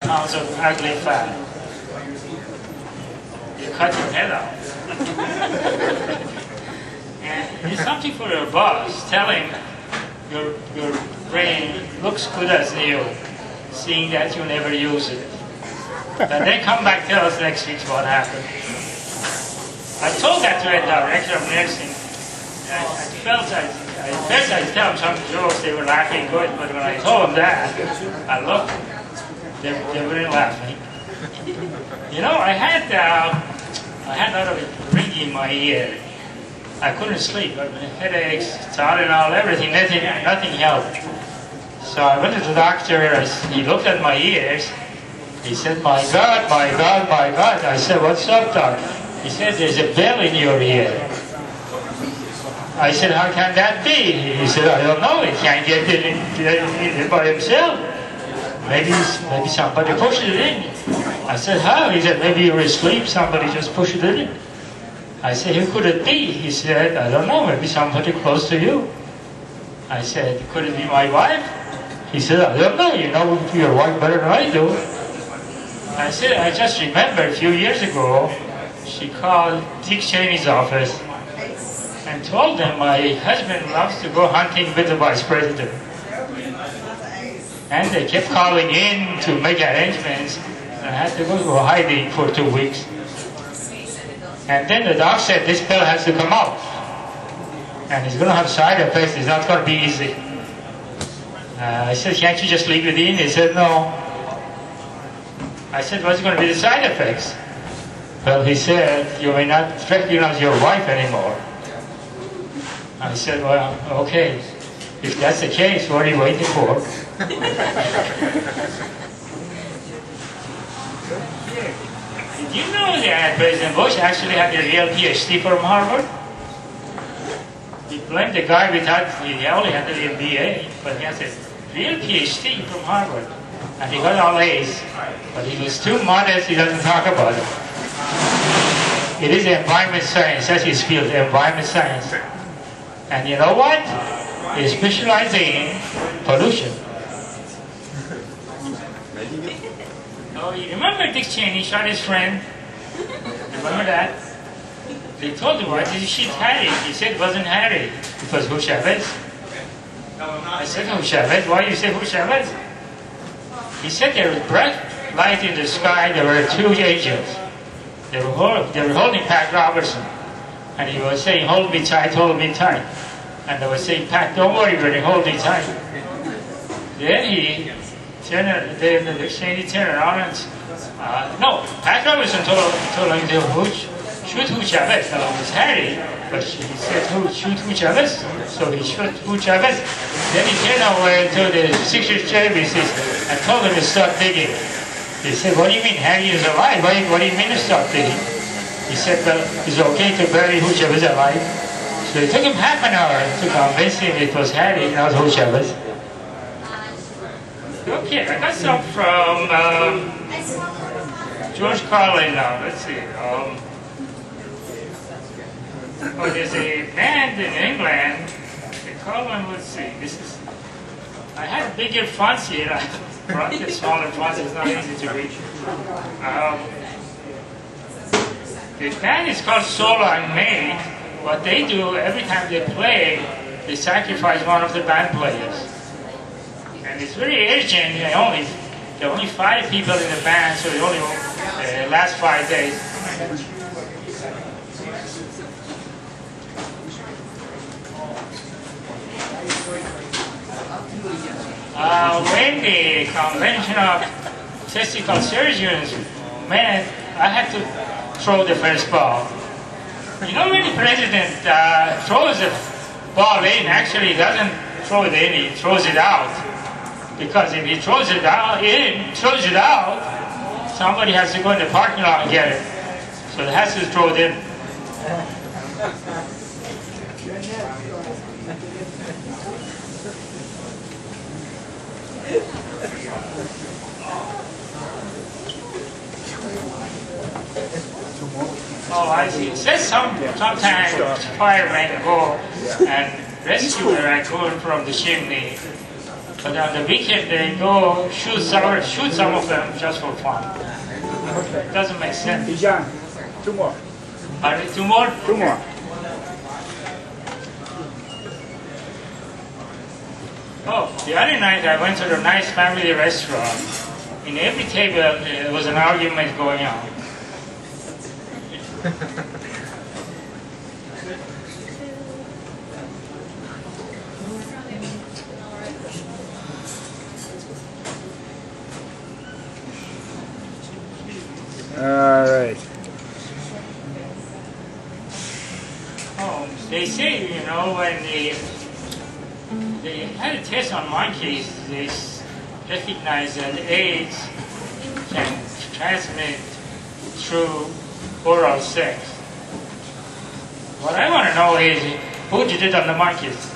pounds of ugly fat. You cut your head off. And it's something for your boss. Tell him your brain looks good as new, seeing that you never use it. And then come back, tell us next week what happened. I told that to a director of nursing. I'd tell them some jokes, they were laughing good, but when I told them that, I looked, they weren't laughing. You know, I had a lot of ringing in my ear. I couldn't sleep. I had headaches, Tylenol, everything, nothing helped. So I went to the doctor, he looked at my ears, he said, my God, my God, my God. I said, what's up, doc? He said, there's a bell in your ear. I said, how can that be? He said, I don't know, he can't get it in by himself. Maybe somebody pushed it in. I said, how? He said, maybe you were asleep, somebody just pushed it in. I said, who could it be? He said, I don't know, maybe somebody close to you. I said, could it be my wife? He said, I don't know, you know your wife better than I do. I said, I just remember a few years ago, she called Dick Cheney's office and told them my husband loves to go hunting with the vice president. And they kept calling in to make arrangements, and I had to go to hiding for 2 weeks. And then the doc said, this pill has to come out. And it's going to have side effects, it's not going to be easy. I said, can't you just leave it in? He said, no. I said, what's going to be the side effects? Well, he said, you may not recognize your wife anymore. I said, well, okay. If that's the case, what are you waiting for? Did you know that President Bush actually had a real PhD from Harvard? He blamed the guy without, he only had an MBA, but he has a real PhD from Harvard. And he got all A's, but he was too modest, he doesn't talk about it. It is environment science, that's his field, environment science. And you know what? He specializes in pollution. Oh, you remember Dick Cheney shot his friend? Remember that? They told him, why did you shoot Harry? He said it wasn't Harry. It was Who Chavez. I said, Who Chavez? Why you say Who Chavez? He said there was bright light in the sky, there were 2 angels. They were holding Pat Robertson. And he was saying, hold me tight, hold me tight. And they were saying, Pat, don't worry, buddy, hold me tight. Then he turned, the Cheney turned around and, no, Pat Robertson told him to shoot Who Chavez. Now it was Harry, but he said, shoot Who Chavez. So he shot Who Chavez. Then he turned over to the Secret Service and told him to start digging. He said, what do you mean, Harry is alive? What do you mean to start digging? He said, well, it's okay to bury Who Chavez alive. So it took him half an hour to convince him it was Harry, not Who Chavez. Okay, I got some from George Carlin now. Let's see. Oh, there's a band in England. They call them, let's see. This is. I had bigger fonts here. I brought the smaller fonts. It's not easy to read. The band is called Soul I'm Made. What they do every time they play, they sacrifice one of the band players. And it's very urgent. There are only 5 people in the band, so it only lasts 5 days. When the convention of testicle surgeons met, I had to throw the first ball. You know, when the president throws the ball in, actually he doesn't throw it in, he throws it out. Because if he throws it out, somebody has to go in the parking lot and get it. So it has to throw it in. Oh, I see. It says sometimes firemen go and rescue the raccoon from the chimney. But on the weekend they go shoot some of them just for fun. It doesn't make sense. Bijan, 2 more. Are there 2 more? 2 more. Oh, the other night I went to a nice family restaurant. In every table there was an argument going on. All right. Oh, they say, you know, when they had a test on monkeys, they recognize that AIDS can transmit through oral sex. What I want to know is, who did it on the monkeys?